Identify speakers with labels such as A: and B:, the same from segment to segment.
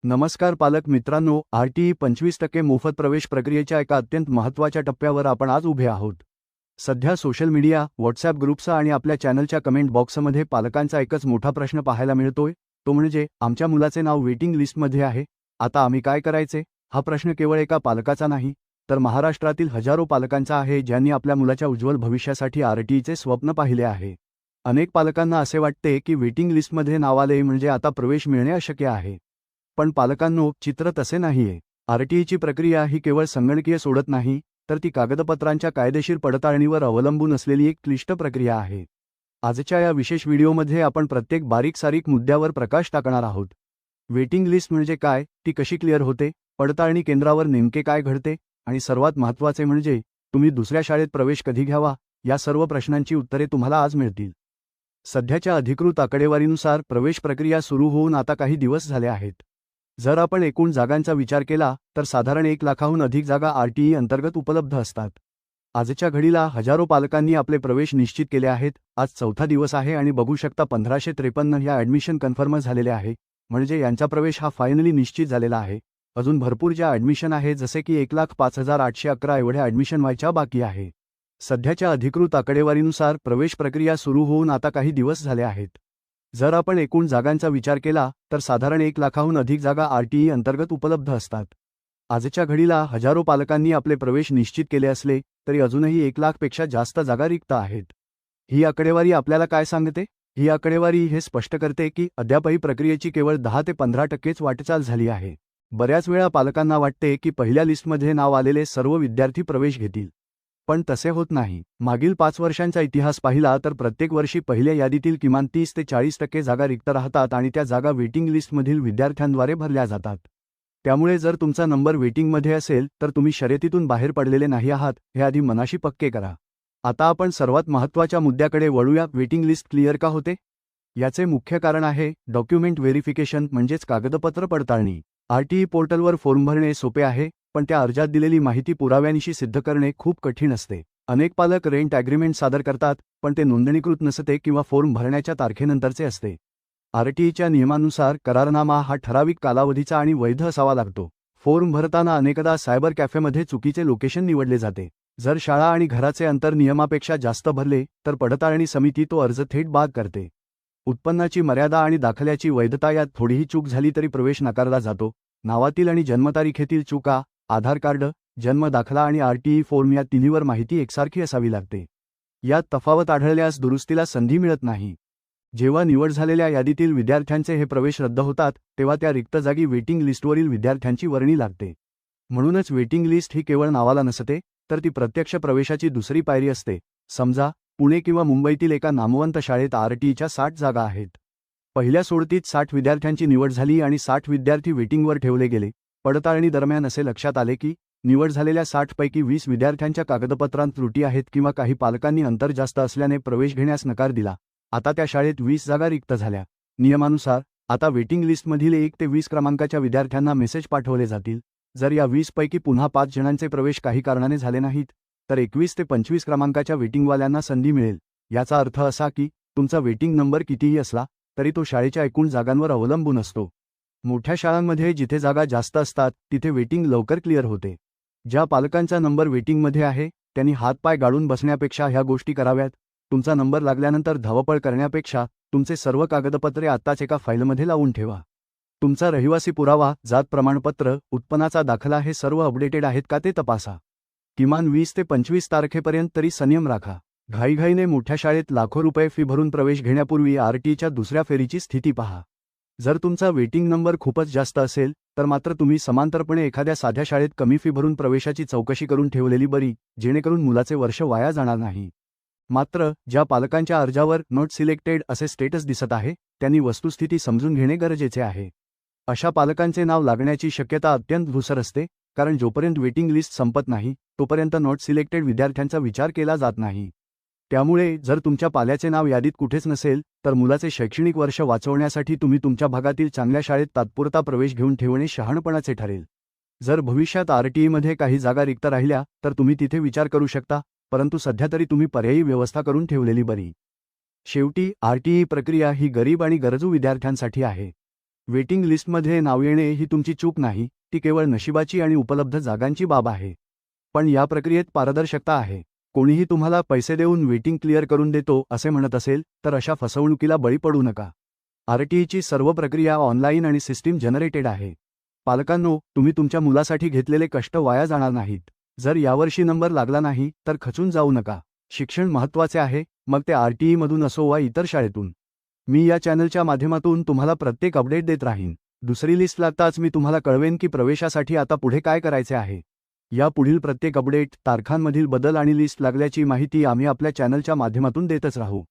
A: नमस्कार पालक मित्रांनो, आरटीई 25% मोफत प्रवेश प्रक्रियेच्या एका अत्यंत महत्त्वाच्या टप्प्यावर आपण आज उभे आहोत. सध्या सोशल मीडिया, व्हॉट्सॲप ग्रुप्स आणि आपल्या चॅनलच्या कमेंट बॉक्समध्ये पालकांचा एकच मोठा प्रश्न पाहायला मिळतोय, तो म्हणजे आमच्या मुलाचे नाव वेटिंग लिस्टमध्ये आहे, आता आम्ही काय करायचे? हा प्रश्न केवळ एका पालकाचा नाही, तर महाराष्ट्रातील हजारो पालकांचा आहे ज्यांनी आपल्या मुलाच्या उज्ज्वल भविष्यासाठी आरटीईचे स्वप्न पाहिले आहे. अनेक पालकांना असे वाटते की वेटिंग लिस्टमध्ये नाव आले म्हणजे आता प्रवेश मिळणे अशक्य आहे. पण पालकांनो, चित्र तसे नाहीये. आरटीईची प्रक्रिया ही केवळ संगणकीय सोडत नाही, तर ती कागदपत्रांच्या कायदेशीर पडताळणीवर अवलंबून असलेली एक क्लिष्ट प्रक्रिया आहे. आजच्या या विशेष व्हिडिओमध्ये आपण प्रत्येक बारीक-सारीक मुद्द्यावर प्रकाश टाकणार आहोत. वेटिंग लिस्ट म्हणजे काय, ती कशी क्लिअर होते, पडताळणी केंद्रावर नेमके काय घडते आणि सर्वात महत्त्वाचे म्हणजे तुम्ही दुसऱ्या शाळेत प्रवेश कधी घ्यावा, या सर्व प्रश्नांची उत्तरे तुम्हाला आज मिळतील. सध्याच्या अधिकृत आकडेवारीनुसार प्रवेश प्रक्रिया सुरू होऊन आता काही दिवस झाले आहेत. जर आपण एकूण जागांचा विचार केला तर साधारण 1 लाखाहून अधिक जागा आरटीई अंतर्गत उपलब्ध असतात. आजच्या घडीला हजारो पालकांनी आपले प्रवेश निश्चित केले आहेत. आज चौथा दिवस आहे आणि बघू शकता 1553 या ॲडमिशन कन्फर्म झालेले आहे, म्हणजे यांचा प्रवेश हा फायनली निश्चित झालेला आहे. अजून भरपूर ज्या ॲडमिशन आहे जसे की 1,05,811 एवढ्या ॲडमिशन व्हायच्या बाकी आहे. सध्याच्या अधिकृत आकडेवारीनुसार प्रवेश प्रक्रिया सुरू होऊन आता काही दिवस झाले आहेत. जर आपण एकूण जागांचा विचार केला तर साधारण 1 लाखाहून अधिक जागा आरटीई अंतर्गत उपलब्ध असतात. आजच्या घडीला हजारो पालकांनी आपले प्रवेश निश्चित केले असले तरी अजूनही 1 लाखपेक्षा जास्त जागा रिक्त आहेत. ही आकडेवारी आपल्याला काय सांगते? ही आकडेवारी हे स्पष्ट करते की अद्यापही प्रक्रियेची केवळ 10 ते 15% वाटचाल झाली आहे. बऱ्याच वेळा पालकांना वाटते की पहिल्या लिस्टमध्ये नाव आलेले सर्व विद्यार्थी प्रवेश घेतील. पण तसे होत नाही. मागील 5 वर्षांचा इतिहास पाहिला तर प्रत्येक वर्षी पहिल्या यादीतील किमान 30 ते 40% जागा रिक्त राहतात आणि त्या जागा वेटिंग लिस्टमधील विद्यार्थ्यांद्वारे भरल्या जातात. त्यामुळे जर तुमचा नंबर वेटिंगमध्ये असेल तर तुम्ही शर्यतीतून बाहेर पडलेले नाही आहात, हे आधी मनाशी पक्के करा. आता आपण सर्वात महत्त्वाच्या मुद्द्याकडे वळूया. वेटिंग लिस्ट क्लिअर का होते? याचे मुख्य कारण आहे डॉक्युमेंट व्हेरिफिकेशन, म्हणजेच कागदपत्र पडताळणी. आरटीई पोर्टलवर फॉर्म भरणे सोपे आहे, पण त्या अर्जात दिलेली माहिती पुराव्यानिशी सिद्ध करणे खूप कठीण असते. अनेक पालक रेंट ॲग्रीमेंट सादर करतात, पण ते नोंदणीकृत नसते किंवा फॉर्म भरण्याच्या तारखेनंतरचे असते. आरटीईच्या नियमानुसार करारनामा हा ठराविक कालावधीचा आणि वैध असावा लागतो. फॉर्म भरताना अनेकदा सायबर कॅफेमध्ये चुकीचे लोकेशन निवडले जाते. जर शाळा आणि घराचे अंतर नियमापेक्षा जास्त भरले तर पडताळणी समिती तो अर्ज थेट बाद करते. उत्पन्नाची मर्यादा आणि दाखल्याची वैधता यात थोडीही चूक झाली तरी प्रवेश नाकारला जातो. नावातील आणि जन्मतारखेतील चुका, आधार कार्ड, जन्म दाखला आणि आरटीई फॉर्म या तिन्हीवर माहिती एकसारखी असावी लागते. यात तफावत आढळल्यास दुरुस्तीला संधी मिळत नाही. जेव्हा निवड झालेल्या यादीतील विद्यार्थ्यांचे हे प्रवेश रद्द होतात तेव्हा त्या रिक्त जागी वेटिंग लिस्टवरील विद्यार्थ्यांची वर्णी लागते. म्हणूनच वेटिंग लिस्ट ही केवळ नावाला नसते, तर ती प्रत्यक्ष प्रवेशाची दुसरी पायरी असते. समजा पुणे किंवा मुंबईतील एका नामवंत शाळेत आरटीईच्या 60 जागा आहेत. पहिल्या सोडतीत 60 विद्यार्थ्यांची निवड झाली आणि 60 विद्यार्थी वेटिंगवर ठेवले गेले. पडताळणी दरम्यान असे लक्षात आले की निवड झालेल्या 60 पैकी 20 विद्यार्थ्यांच्या कागदपत्रांत त्रुटी आहेत किंवा काही पालकांनी अंतर जास्त असल्याने प्रवेश घेण्यास नकार दिला. आता त्या शाळेत 20 जागा रिक्त झाल्या. नियमानुसार आता वेटिंग लिस्टमधील 1 ते 20 क्रमांकाच्या विद्यार्थ्यांना मेसेज पाठवले जातील. जर या 20 पैकी पुन्हा 5 जणांचे प्रवेश काही कारणाने झाले नाहीत तर 21 ते 25 क्रमांकाच्या वेटिंगवाल्यांना संधी मिळेल. याचा अर्थ असा की तुमचा वेटिंग नंबर कितीही असला तरी तो शाळेच्या एकूण जागांवर अवलंबून असतो. मोठ्या शाळांमध्ये जिथे जागा जास्त असतात तिथे वेटिंग लवकर क्लिअर होते. ज्या पालकांचा नंबर वेटिंगमध्ये आहे त्यांनी हातपाय गाळून बसण्यापेक्षा ह्या गोष्टी कराव्यात. तुमचा नंबर लागल्यानंतर धावपळ करण्यापेक्षा तुमचे सर्व कागदपत्रे आत्ताच एका फाईलमध्ये लावून ठेवा. तुमचा रहिवासी पुरावा, जात प्रमाणपत्र, उत्पन्नाचा दाखला हे सर्व अपडेटेड आहेत का ते तपासा. किमान 20 ते 25 तारखेपर्यंत तरी संयम राखा. घाईघाईने मोठ्या शाळेत लाखो रुपये फी भरून प्रवेश घेण्यापूर्वी आरटीईच्या दुसऱ्या फेरीची स्थिती पहा. जर तुमचा वेटिंग नंबर खूपच जास्त असेल तर मात्र तुम्ही समांतरपणे एखाद्या साध्या शाळेत कमी फी भरून प्रवेशाची चौकशी करून ठेवलेली बरी, जेणेकरून मुलाचे वर्ष वाया जाणार नाही. मात्र ज्या पालकांच्या अर्जावर नॉट सिलेक्टेड असे स्टेटस दिसत आहे त्यांनी वस्तुस्थिती समजून घेणे गरजेचे आहे. अशा पालकांचे नाव लागण्याची शक्यता अत्यंत धूसर असते, कारण जोपर्यंत वेटिंग लिस्ट संपत नाही तोपर्यंत नॉट सिलेक्टेड विद्यार्थ्यांचा विचार केला जात नाही. त्यामुळे जर तुमच्या पाल्याचे नाव यादीत कुठेच नसेल तर मुलाचे शैक्षणिक वर्ष वाचवण्यासाठी तुम्ही तुमच्या भागातील चांगल्या शाळेत तात्पुरता प्रवेश घेऊन ठेवणे शहाणपणाचे ठरेल. जर भविष्यात आरटीईमध्ये काही जागा रिक्त राहिल्या तर तुम्ही तिथे विचार करू शकता, परंतु सध्या तरी तुम्ही पर्यायी व्यवस्था करून ठेवलेली बरी. शेवटी आरटीई प्रक्रिया ही गरीब आणि गरजू विद्यार्थ्यांसाठी आहे. वेटिंग लिस्टमध्ये नाव येणे ही तुमची चूक नाही, ती केवळ नशिबाची आणि उपलब्ध जागांची बाब आहे. पण या प्रक्रियेत पारदर्शकता आहे. कोणीही तुम्हाला पैसे देऊन वेटिंग क्लिअर करून देतो असे म्हणत असेल तर अशा फसवणुकीला बळी पडू नका. आरटीईची सर्व प्रक्रिया ऑनलाईन आणि सिस्टीम जनरेटेड आहे. पालकांनो, तुम्ही तुमच्या मुलासाठी घेतलेले कष्ट वाया जाणार नाहीत. जर यावर्षी नंबर लागला नाही तर खचून जाऊ नका. शिक्षण महत्त्वाचे आहे, मग ते आरटीईमधून असो वा इतर शाळेतून. मी या चॅनलच्या माध्यमातून तुम्हाला प्रत्येक अपडेट देत राहीन. दुसरी लिस्ट लागताच मी तुम्हाला कळवेन की प्रवेशासाठी आता पुढे काय करायचे आहे. या पुढील प्रत्येक अपडेट, तारखांमधील बदल आणि लिस्ट लागल्याची माहिती आम्ही आपल्या चॅनलच्या माध्यमातून देतच राहू.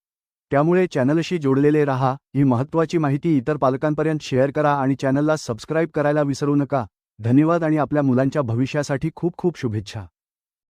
A: त्यामुळे चॅनलशी जोडलेले राहा. ही महत्त्वाची माहिती इतर पालकांपर्यंत शेअर करा आणि चॅनलला सबस्क्राईब करायला विसरू नका. धन्यवाद आणि आपल्या मुलांच्या भविष्यासाठी खूप खूप शुभेच्छा.